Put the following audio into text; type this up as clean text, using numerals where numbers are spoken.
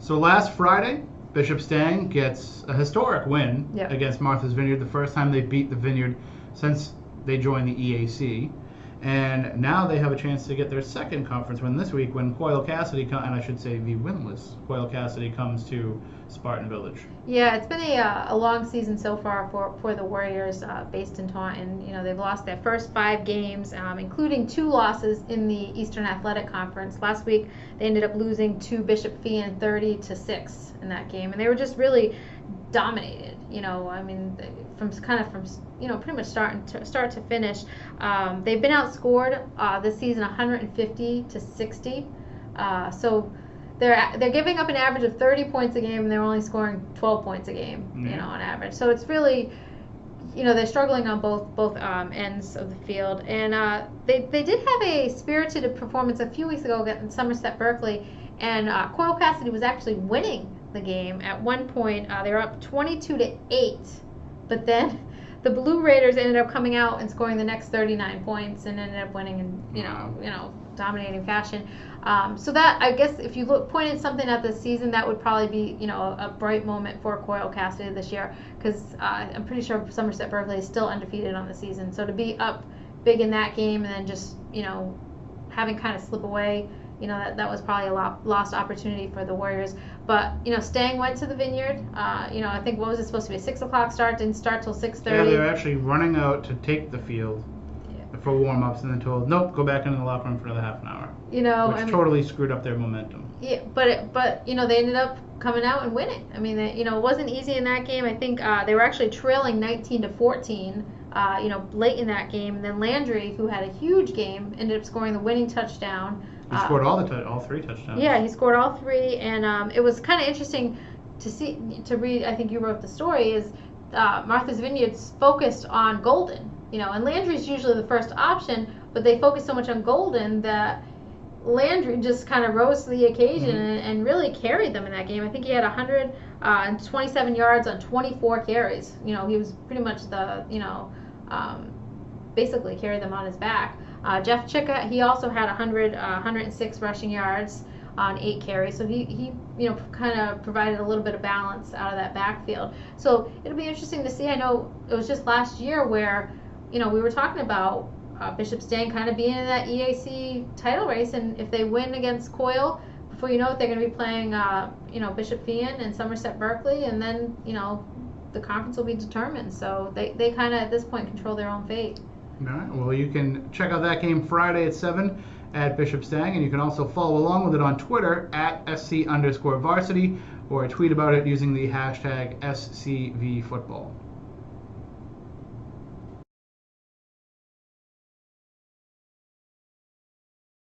So last Friday, Bishop Stang gets a historic win against Martha's Vineyard, the first time they beat the Vineyard since they joined the EAC. And now they have a chance to get their second conference win this week when Coyle-Cassidy, and I should say the winless Coyle-Cassidy, comes to Spartan Village. Yeah, it's been a long season so far for the Warriors based in Taunton. They've lost their first 5 games, including 2 losses in the Eastern Athletic Conference. Last week, they ended up losing to Bishop Feehan 30-6 in that game, and they were just really dominated. From pretty much start to finish. They've been outscored this season 150-60. So they're giving up an average of 30 points a game, and they're only scoring 12 points a game, on average. So it's really, they're struggling on both ends of the field. And they did have a spirited performance a few weeks ago against Somerset Berkeley, and Coyle-Cassidy was actually winning the game. At one point, they were up 22-8, but then the Blue Raiders ended up coming out and scoring the next 39 points and ended up winning in dominating fashion. So that, I guess, if you pointed something at this season, that would probably be a bright moment for Coyle-Cassidy this year, because I'm pretty sure Somerset Berkeley is still undefeated on the season. So to be up big in that game and then just having kind of slip away, that was probably a lost opportunity for the Warriors. But Stang went to the Vineyard. I think, what was it supposed to be, a 6 o'clock start? Didn't start till 6:30. Yeah, they were actually running out to take the field for warm-ups, and then told, nope, go back into the locker room for another half an hour. Which totally screwed up their momentum. Yeah, but they ended up coming out and winning. It wasn't easy in that game. I think they were actually trailing 19-14. Late in that game, and then Landry, who had a huge game, ended up scoring the winning touchdown. He scored all 3 touchdowns. Yeah, he scored all 3, and it was kind of interesting to read. I think you wrote the story. Is Martha's Vineyard's focused on Golden, and Landry's usually the first option, but they focused so much on Golden that Landry just kind of rose to the occasion and really carried them in that game. I think he had 127 yards on 24 carries. He was pretty much the basically carried them on his back. Jeff Chicka, he also had 106 rushing yards on 8 carries, so he kind of provided a little bit of balance out of that backfield. So it'll be interesting to see. I know it was just last year where we were talking about Bishop Stang kind of being in that EAC title race, and if they win against Coyle, before you know it, they're going to be playing Bishop Feehan and Somerset Berkeley, and then the conference will be determined. So they kind of at this point control their own fate. All right. Well, you can check out that game Friday at 7 at Bishop Stang, and you can also follow along with it on Twitter at SC_varsity, or tweet about it using the hashtag SCVfootball.